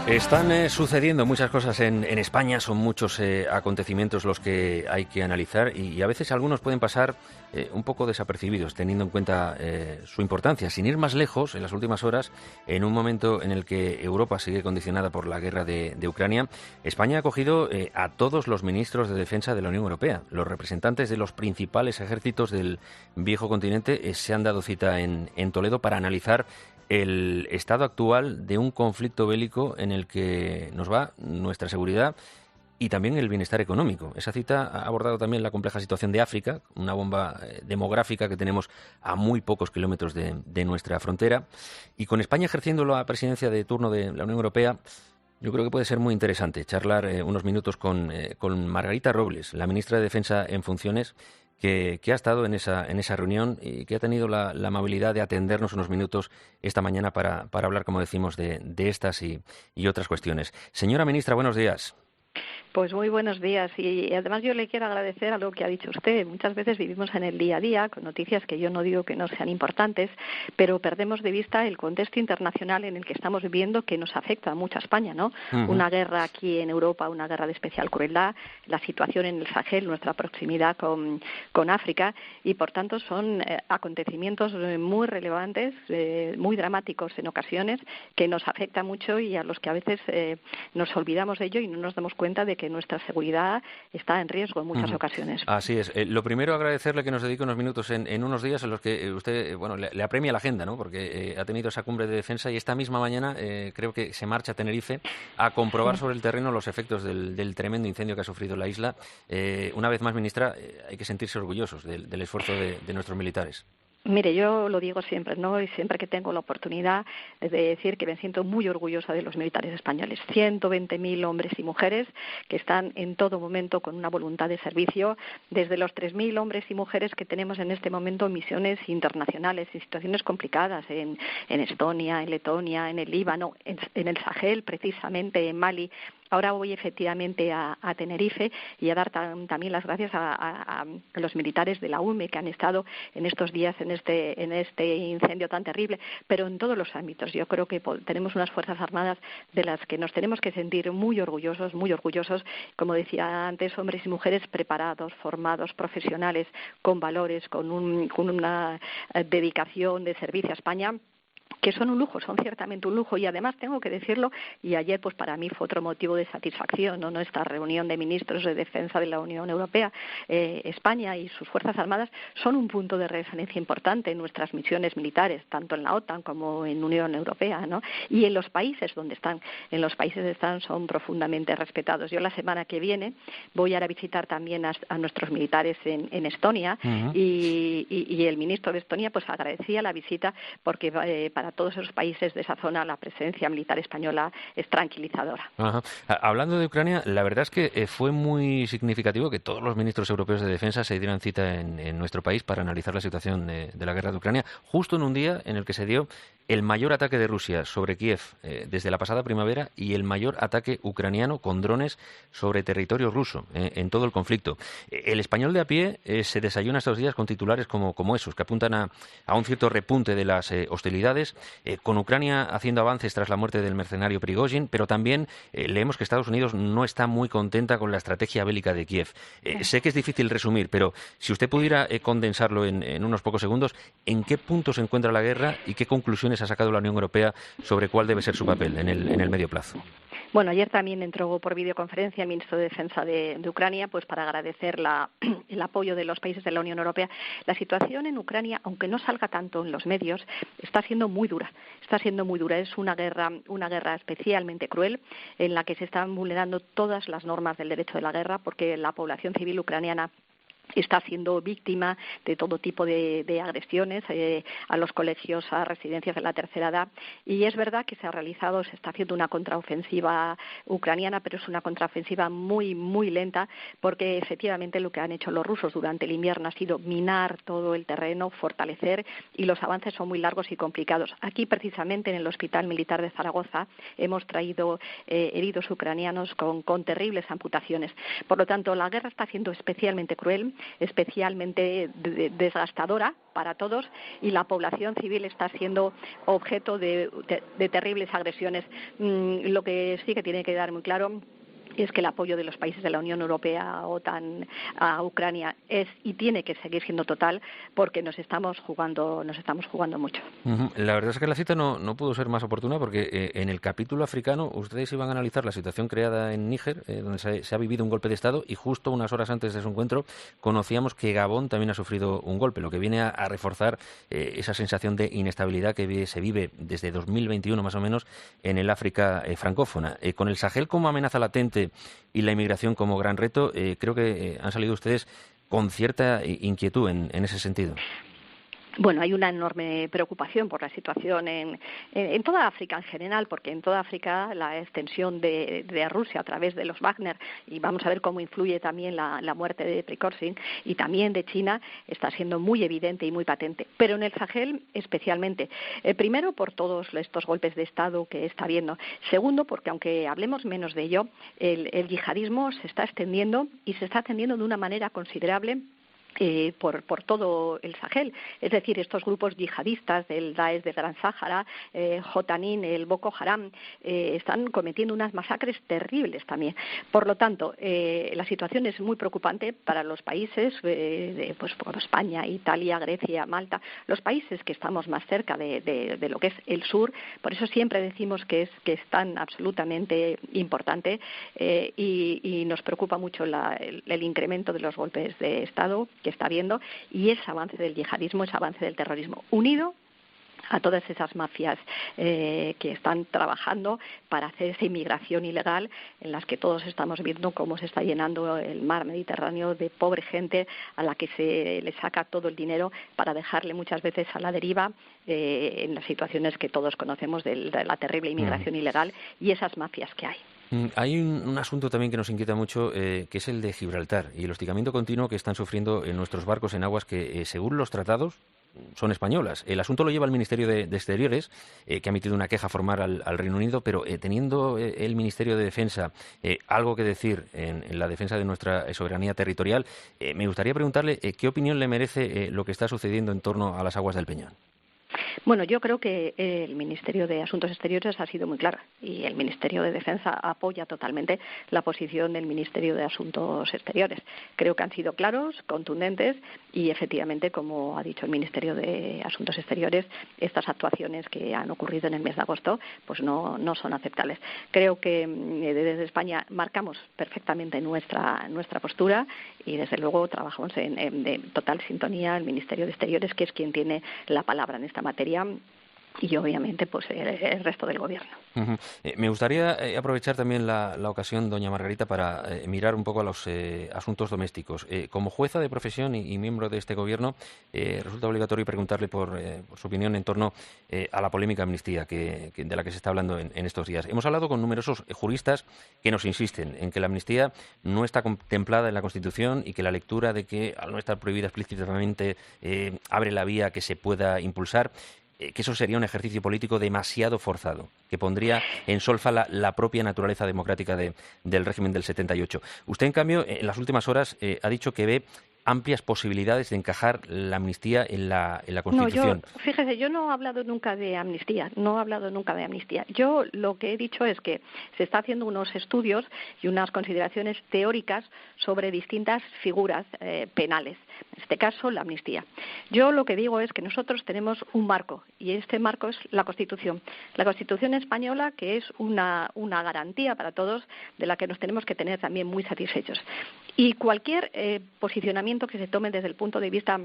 Están sucediendo muchas cosas en España, son muchos acontecimientos los que hay que analizar y a veces algunos pueden pasar un poco desapercibidos, teniendo en cuenta su importancia. Sin ir más lejos, en las últimas horas, en un momento en el que Europa sigue condicionada por la guerra de Ucrania, España ha acogido a todos los ministros de defensa de la Unión Europea. Los representantes de los principales ejércitos del viejo continente se han dado cita en Toledo para analizar el estado actual de un conflicto bélico en el que nos va nuestra seguridad y también el bienestar económico. Esa cita ha abordado también la compleja situación de África, una bomba demográfica que tenemos a muy pocos kilómetros de nuestra frontera. Y con España ejerciendo la presidencia de turno de la Unión Europea, yo creo que puede ser muy interesante charlar unos minutos con Margarita Robles, la ministra de Defensa en funciones, que ha estado en esa reunión y que ha tenido la amabilidad de atendernos unos minutos esta mañana para hablar, como decimos, de estas y otras cuestiones. Señora ministra, buenos días. Pues muy buenos días y además yo le quiero agradecer a lo que ha dicho usted. Muchas veces vivimos en el día a día con noticias que yo no digo que no sean importantes, pero perdemos de vista el contexto internacional en el que estamos viviendo que nos afecta mucho a España, ¿no? Uh-huh. Una guerra aquí en Europa, una guerra de especial crueldad, la situación en el Sahel, nuestra proximidad con África y por tanto son acontecimientos muy relevantes, muy dramáticos en ocasiones que nos afecta mucho y a los que a veces nos olvidamos de ello y no nos damos cuenta de que nuestra seguridad está en riesgo en muchas ocasiones. Así es. Lo primero, agradecerle que nos dedique unos minutos en unos días en los que usted le apremia la agenda, ¿no? Porque ha tenido esa cumbre de defensa y esta misma mañana creo que se marcha a Tenerife a comprobar sobre el terreno los efectos del tremendo incendio que ha sufrido la isla. Una vez más, ministra, hay que sentirse orgullosos del esfuerzo de nuestros militares. Mire, yo lo digo siempre, ¿no? Y siempre que tengo la oportunidad de decir que me siento muy orgullosa de los militares españoles. 120.000 hombres y mujeres que están en todo momento con una voluntad de servicio, desde los 3.000 hombres y mujeres que tenemos en este momento en misiones internacionales, en situaciones complicadas, en Estonia, en Letonia, en el Líbano, en el Sahel, precisamente en Mali. Ahora voy efectivamente a Tenerife y a dar también las gracias a los militares de la UME que han estado en estos días en este incendio tan terrible, pero en todos los ámbitos. Yo creo que tenemos unas Fuerzas Armadas de las que nos tenemos que sentir muy orgullosos, como decía antes, hombres y mujeres preparados, formados, profesionales, con valores, con una dedicación de servicio a España, que son un lujo, son ciertamente un lujo y además tengo que decirlo y ayer pues para mí fue otro motivo de satisfacción, ¿no? Esta reunión de ministros de defensa de la Unión Europea, España y sus Fuerzas Armadas son un punto de referencia importante en nuestras misiones militares, tanto en la OTAN como en Unión Europea, ¿no? Y en los países donde están, son profundamente respetados. Yo la semana que viene voy a ir a visitar también a nuestros militares en Estonia. Uh-huh. y el ministro de Estonia pues agradecía la visita porque para todos esos países de esa zona la presencia militar española es tranquilizadora. Ajá. Hablando de Ucrania, la verdad es que fue muy significativo que todos los ministros europeos de defensa se dieran cita en nuestro país para analizar la situación de la guerra de Ucrania, justo en un día en el que se dio el mayor ataque de Rusia sobre Kiev desde la pasada primavera y el mayor ataque ucraniano con drones sobre territorio ruso en todo el conflicto. El español de a pie se desayuna estos días con titulares como esos, que apuntan a un cierto repunte de las hostilidades, con Ucrania haciendo avances tras la muerte del mercenario Prigozhin, pero también leemos que Estados Unidos no está muy contenta con la estrategia bélica de Kiev. Sé que es difícil resumir, pero si usted pudiera condensarlo en unos pocos segundos, ¿en qué punto se encuentra la guerra y qué conclusiones ha sacado la Unión Europea sobre cuál debe ser su papel en el medio plazo? Bueno, ayer también entró por videoconferencia el ministro de Defensa de Ucrania pues para agradecer el apoyo de los países de la Unión Europea. La situación en Ucrania, aunque no salga tanto en los medios, está siendo muy dura. Es una guerra especialmente cruel en la que se están vulnerando todas las normas del derecho de la guerra porque la población civil ucraniana está siendo víctima de todo tipo de agresiones a los colegios, a residencias de la tercera edad. Y es verdad que se está haciendo una contraofensiva ucraniana, pero es una contraofensiva muy, muy lenta, porque efectivamente lo que han hecho los rusos durante el invierno ha sido minar todo el terreno, fortalecer, y los avances son muy largos y complicados. Aquí, precisamente, en el Hospital Militar de Zaragoza, hemos traído heridos ucranianos con terribles amputaciones. Por lo tanto, la guerra está siendo especialmente cruel. especialmente desgastadora para todos, y la población civil está siendo objeto de terribles agresiones. Lo que sí que tiene que quedar muy claro es que el apoyo de los países de la Unión Europea, OTAN, a Ucrania es y tiene que seguir siendo total, porque nos estamos jugando mucho. La verdad es que la cita no pudo ser más oportuna, porque en el capítulo africano ustedes iban a analizar la situación creada en Níger, donde se ha vivido un golpe de Estado, y justo unas horas antes de su encuentro conocíamos que Gabón también ha sufrido un golpe, lo que viene a reforzar esa sensación de inestabilidad que se vive desde 2021 más o menos en el África francófona. Con el Sahel como amenaza latente y la inmigración como gran reto, creo que han salido ustedes con cierta inquietud en ese sentido. Bueno, hay una enorme preocupación por la situación en toda África en general, porque en toda África la extensión de Rusia a través de los Wagner, y vamos a ver cómo influye también la muerte de Prigozhin, y también de China, está siendo muy evidente y muy patente. Pero en el Sahel especialmente. Primero, por todos estos golpes de Estado que está habiendo. Segundo, porque aunque hablemos menos de ello, el yihadismo se está extendiendo, y se está extendiendo de una manera considerable por todo el Sahel. Es decir, estos grupos yihadistas del Daesh del Gran Sáhara, Jotanin, el Boko Haram, están cometiendo unas masacres terribles también. Por lo tanto, la situación es muy preocupante para los países, pues como España, Italia, Grecia, Malta, los países que estamos más cerca de lo que es el sur. Por eso siempre decimos que es tan absolutamente importante, y nos preocupa mucho el incremento de los golpes de Estado que está habiendo, y ese avance del yihadismo, ese avance del terrorismo, unido a todas esas mafias que están trabajando para hacer esa inmigración ilegal, en las que todos estamos viendo cómo se está llenando el mar Mediterráneo de pobre gente a la que se le saca todo el dinero para dejarle muchas veces a la deriva, en las situaciones que todos conocemos de la terrible inmigración ilegal y esas mafias que hay. Hay un asunto también que nos inquieta mucho, que es el de Gibraltar y el hostigamiento continuo que están sufriendo nuestros barcos en aguas que, según los tratados, son españolas. El asunto lo lleva el Ministerio de Exteriores, que ha emitido una queja formal al Reino Unido, pero teniendo el Ministerio de Defensa algo que decir en la defensa de nuestra soberanía territorial, me gustaría preguntarle qué opinión le merece lo que está sucediendo en torno a las aguas del Peñón. Bueno, yo creo que el Ministerio de Asuntos Exteriores ha sido muy claro, y el Ministerio de Defensa apoya totalmente la posición del Ministerio de Asuntos Exteriores. Creo que han sido claros, contundentes, y efectivamente, como ha dicho el Ministerio de Asuntos Exteriores, estas actuaciones que han ocurrido en el mes de agosto pues no son aceptables. Creo que desde España marcamos perfectamente nuestra postura, y desde luego trabajamos en total sintonía el Ministerio de Exteriores, que es quien tiene la palabra en esta materia, y obviamente pues el resto del gobierno. Me gustaría aprovechar también la ocasión, doña Margarita, para mirar un poco a los asuntos domésticos. Como jueza de profesión y miembro de este gobierno, resulta obligatorio preguntarle por su opinión en torno a la polémica amnistía de la que se está hablando en estos días. Hemos hablado con numerosos juristas que nos insisten en que la amnistía no está contemplada en la Constitución, y que la lectura de que, al no estar prohibida explícitamente, abre la vía a que se pueda impulsar, que eso sería un ejercicio político demasiado forzado, que pondría en solfa la propia naturaleza democrática del régimen del 78. Usted, en cambio, en las últimas horas ha dicho que ve amplias posibilidades de encajar la amnistía en la Constitución. No, fíjese, yo no he hablado nunca de amnistía, Yo lo que he dicho es que se está haciendo unos estudios y unas consideraciones teóricas sobre distintas figuras penales, en este caso la amnistía. Yo lo que digo es que nosotros tenemos un marco, y este marco es la Constitución española, que es una garantía para todos, de la que nos tenemos que tener también muy satisfechos. Y cualquier posicionamiento que se tome desde el punto de vista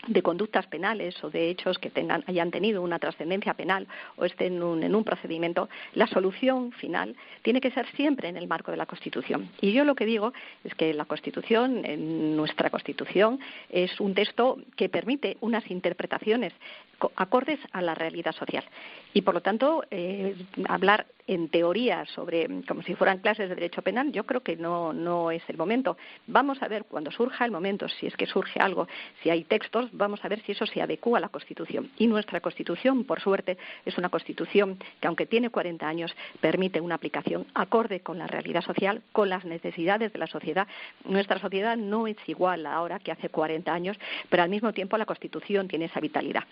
de conductas penales o de hechos que hayan tenido una trascendencia penal o estén en un procedimiento, la solución final tiene que ser siempre en el marco de la Constitución. Y yo lo que digo es que la Constitución, nuestra Constitución, es un texto que permite unas interpretaciones acordes a la realidad social. Y, por lo tanto, hablar en teoría sobre, como si fueran clases de derecho penal, yo creo que no es el momento. Vamos a ver cuando surja el momento, si es que surge algo, si hay textos, vamos a ver si eso se adecúa a la Constitución. Y nuestra Constitución, por suerte, es una Constitución que, aunque tiene 40 años, permite una aplicación acorde con la realidad social, con las necesidades de la sociedad. Nuestra sociedad no es igual ahora que hace 40 años, pero al mismo tiempo la Constitución tiene esa vitalidad.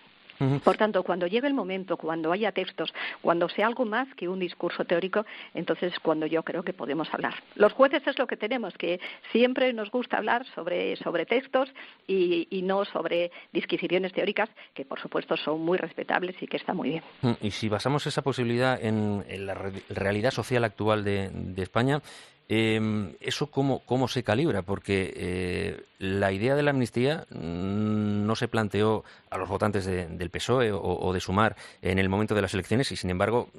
Por tanto, cuando llegue el momento, cuando haya textos, cuando sea algo más que un discurso teórico, entonces es cuando yo creo que podemos hablar. Los jueces es lo que tenemos, que siempre nos gusta hablar sobre textos y no sobre disquisiciones teóricas, que por supuesto son muy respetables y que está muy bien. Y si basamos esa posibilidad en la realidad social actual de España, ¿eso cómo se calibra? Porque la idea de la amnistía no se planteó a los votantes del PSOE o de Sumar en el momento de las elecciones y, sin embargo,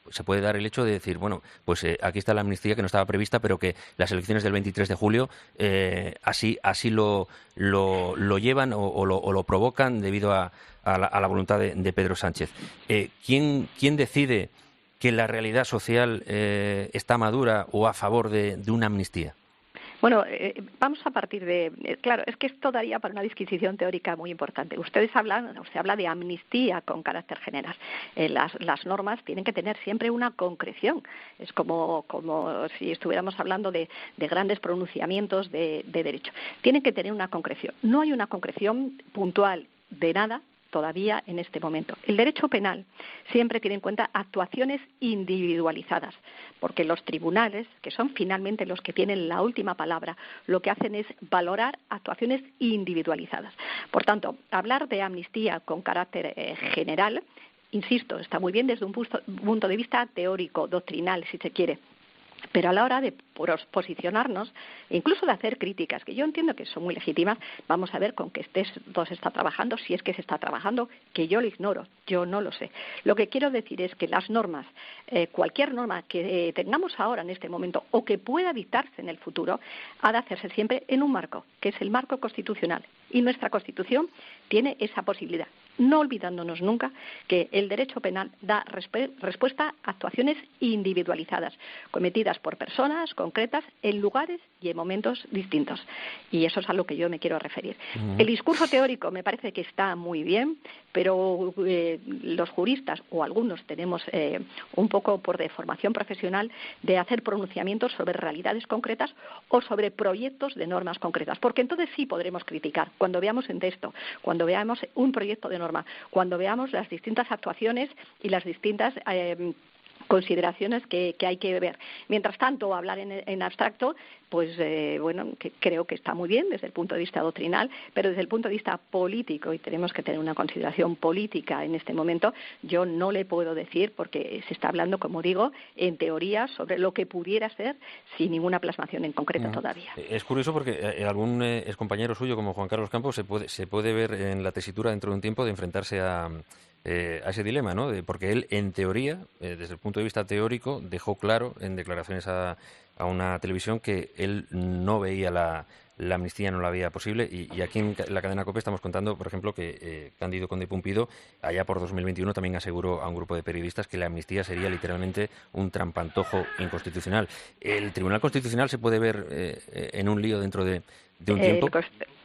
se puede dar el hecho de decir, bueno, pues aquí está la amnistía que no estaba prevista, pero que las elecciones del 23 de julio así lo llevan o lo provocan debido a la voluntad de Pedro Sánchez. ¿Quién decide que la realidad social está madura o a favor de una amnistía? Bueno, vamos a partir claro, es que esto daría para una disquisición teórica muy importante. Usted habla de amnistía con carácter general. Las normas tienen que tener siempre una concreción. Es como si estuviéramos hablando de grandes pronunciamientos de derecho. Tienen que tener una concreción. No hay una concreción puntual de nada todavía en este momento. El derecho penal siempre tiene en cuenta actuaciones individualizadas, porque los tribunales, que son finalmente los que tienen la última palabra, lo que hacen es valorar actuaciones individualizadas. Por tanto, hablar de amnistía con carácter general, insisto, está muy bien desde un punto de vista teórico, doctrinal, si se quiere. Pero a la hora de posicionarnos, incluso de hacer críticas, que yo entiendo que son muy legítimas, vamos a ver con qué texto se está trabajando, si es que se está trabajando, que yo lo ignoro, yo no lo sé. Lo que quiero decir es que las normas, cualquier norma que tengamos ahora en este momento o que pueda dictarse en el futuro, ha de hacerse siempre en un marco, que es el marco constitucional. Y nuestra Constitución tiene esa posibilidad, no olvidándonos nunca que el derecho penal da respuesta a actuaciones individualizadas, cometidas por personas concretas en lugares y en momentos distintos. Y eso es a lo que yo me quiero referir. El discurso teórico me parece que está muy bien, pero los juristas, o algunos tenemos un poco por de formación profesional, de hacer pronunciamientos sobre realidades concretas o sobre proyectos de normas concretas, porque entonces sí podremos criticar, cuando veamos en texto, cuando veamos un proyecto de norma, cuando veamos las distintas actuaciones y las distintas consideraciones que hay que ver. Mientras tanto, hablar en abstracto, pues que creo que está muy bien desde el punto de vista doctrinal, pero desde el punto de vista político, y tenemos que tener una consideración política en este momento, yo no le puedo decir, porque se está hablando, como digo, en teoría sobre lo que pudiera ser sin ninguna plasmación en concreto todavía. Es curioso porque algún excompañero suyo, como Juan Carlos Campos, se puede ver en la tesitura dentro de un tiempo de enfrentarse a ese dilema, ¿no? Porque él, en teoría, desde el punto de vista teórico, dejó claro en declaraciones a una televisión que él no veía la amnistía, no la veía posible, y aquí en la cadena COPE estamos contando, por ejemplo, que Cándido Conde Pumpido, allá por 2021, también aseguró a un grupo de periodistas que la amnistía sería literalmente un trampantojo inconstitucional. ¿El Tribunal Constitucional se puede ver en un lío dentro de un tiempo?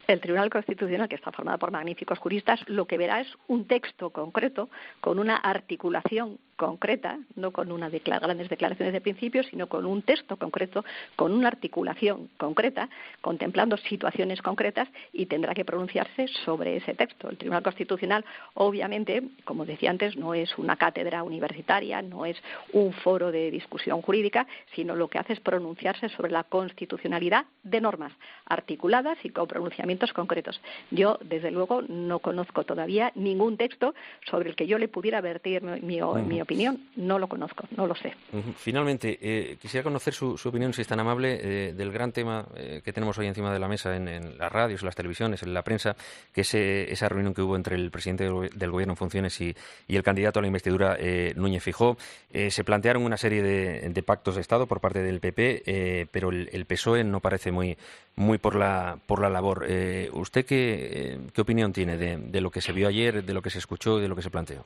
El Tribunal Constitucional, que está formado por magníficos juristas, lo que verá es un texto concreto con una articulación concreta, no con unas grandes declaraciones de principios, sino con un texto concreto, con una articulación concreta, contemplando situaciones concretas, y tendrá que pronunciarse sobre ese texto. El Tribunal Constitucional, obviamente, como decía antes, no es una cátedra universitaria, no es un foro de discusión jurídica, sino lo que hace es pronunciarse sobre la constitucionalidad de normas articuladas y con pronunciamientos concretos. Yo, desde luego, no conozco todavía ningún texto sobre el que yo le pudiera vertir mi opinión, no lo conozco, no lo sé. Finalmente, quisiera conocer su opinión, si es tan amable, del gran tema que tenemos hoy encima de la mesa en las radios, en las televisiones, en la prensa, que es esa reunión que hubo entre el presidente del Gobierno en funciones y el candidato a la investidura, Núñez Feijóo. Se plantearon una serie de pactos de Estado por parte del PP, pero el PSOE no parece muy por la labor. ¿Usted qué opinión tiene de lo que se vio ayer, de lo que se escuchó y de lo que se planteó?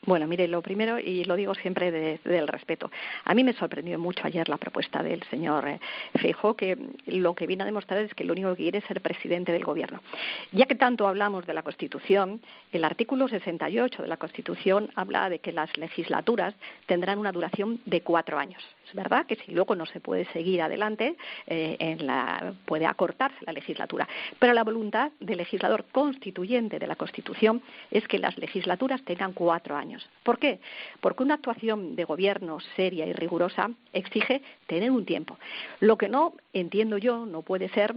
Bueno, mire, lo primero, y lo digo siempre desde el respeto, a mí me sorprendió mucho ayer la propuesta del señor Feijóo, que lo que viene a demostrar es que lo único que quiere es ser presidente del Gobierno. Ya que tanto hablamos de la Constitución, el artículo 68 de la Constitución habla de que las legislaturas tendrán una duración de 4 años. Es verdad que si luego no se puede seguir adelante, puede acortarse la legislatura, pero la voluntad del legislador constituyente de la Constitución es que las legislaturas tengan 4 años. ¿Por qué? Porque una actuación de gobierno seria y rigurosa exige tener un tiempo. Lo que no entiendo yo no puede ser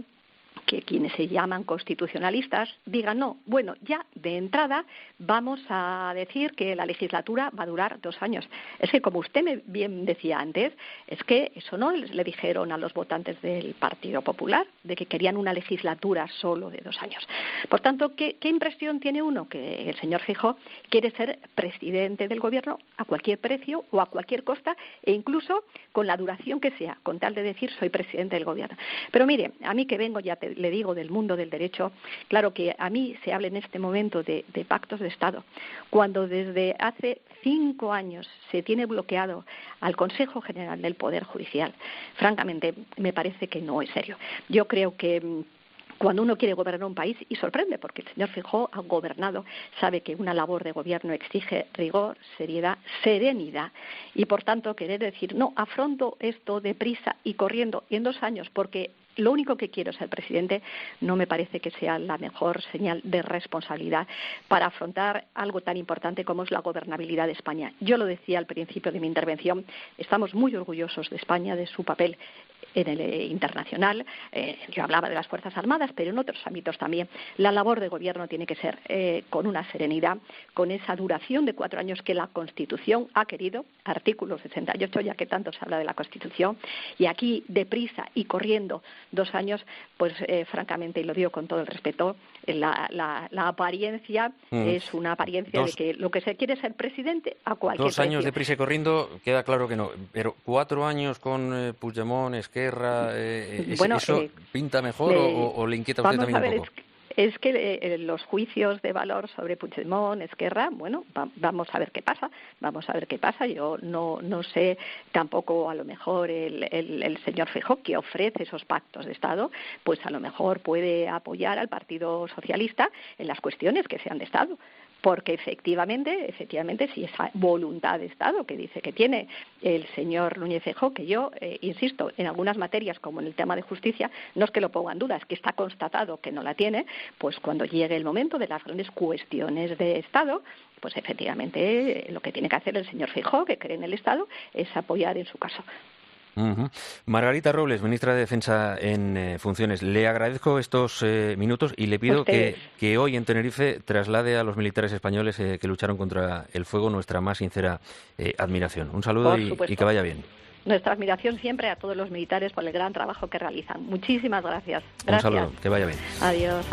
que quienes se llaman constitucionalistas digan no, bueno, ya de entrada vamos a decir que la legislatura va a durar 2 años. Es que, como usted bien decía antes, es que eso no le dijeron a los votantes del Partido Popular, de que querían una legislatura solo de 2 años. Por tanto, ¿qué impresión tiene uno? Que el señor Feijóo quiere ser presidente del Gobierno a cualquier precio o a cualquier costa, e incluso con la duración que sea, con tal de decir soy presidente del Gobierno. Pero mire, a mí que vengo ya le digo del mundo del derecho, claro que a mí se habla en este momento de pactos de Estado, cuando desde hace 5 años se tiene bloqueado al Consejo General del Poder Judicial. Francamente, me parece que no es serio. Yo creo que cuando uno quiere gobernar un país, y sorprende porque el señor Feijóo ha gobernado, sabe que una labor de gobierno exige rigor, seriedad, serenidad, y por tanto querer decir, no, afronto esto deprisa y corriendo y en 2 años porque lo único que quiero es ser presidente, no me parece que sea la mejor señal de responsabilidad para afrontar algo tan importante como es la gobernabilidad de España. Yo lo decía al principio de mi intervención, estamos muy orgullosos de España, de su papel en el internacional. Yo hablaba de las Fuerzas Armadas, pero en otros ámbitos también. La labor de gobierno tiene que ser con una serenidad, con esa duración de 4 años que la Constitución ha querido, artículo 68, ya que tanto se habla de la Constitución, y aquí deprisa y corriendo 2 años, pues francamente, y lo digo con todo el respeto, la apariencia es una apariencia de que lo que se quiere es ser presidente a cualquier 2 años precio. deprisa y corriendo, queda claro que no, pero 4 años con Puigdemont, Esquerra, Bueno, ¿eso pinta mejor o le inquieta a usted también un poco? Es que los juicios de valor sobre Puigdemont, Esquerra, bueno, vamos a ver qué pasa. Yo no sé tampoco, a lo mejor el señor Feijóo, que ofrece esos pactos de Estado, pues a lo mejor puede apoyar al Partido Socialista en las cuestiones que sean de Estado. Porque efectivamente, si esa voluntad de Estado que dice que tiene el señor Núñez Feijóo, que yo insisto, en algunas materias como en el tema de justicia, no es que lo ponga en duda, es que está constatado que no la tiene, pues cuando llegue el momento de las grandes cuestiones de Estado, pues efectivamente lo que tiene que hacer el señor Feijóo, que cree en el Estado, es apoyar en su caso. Margarita Robles, ministra de Defensa en funciones, le agradezco estos minutos y le pido que hoy en Tenerife traslade a los militares españoles que lucharon contra el fuego nuestra más sincera admiración. Un saludo y que vaya bien. Nuestra admiración siempre a todos los militares por el gran trabajo que realizan. Muchísimas gracias. Un saludo, que vaya bien. Adiós.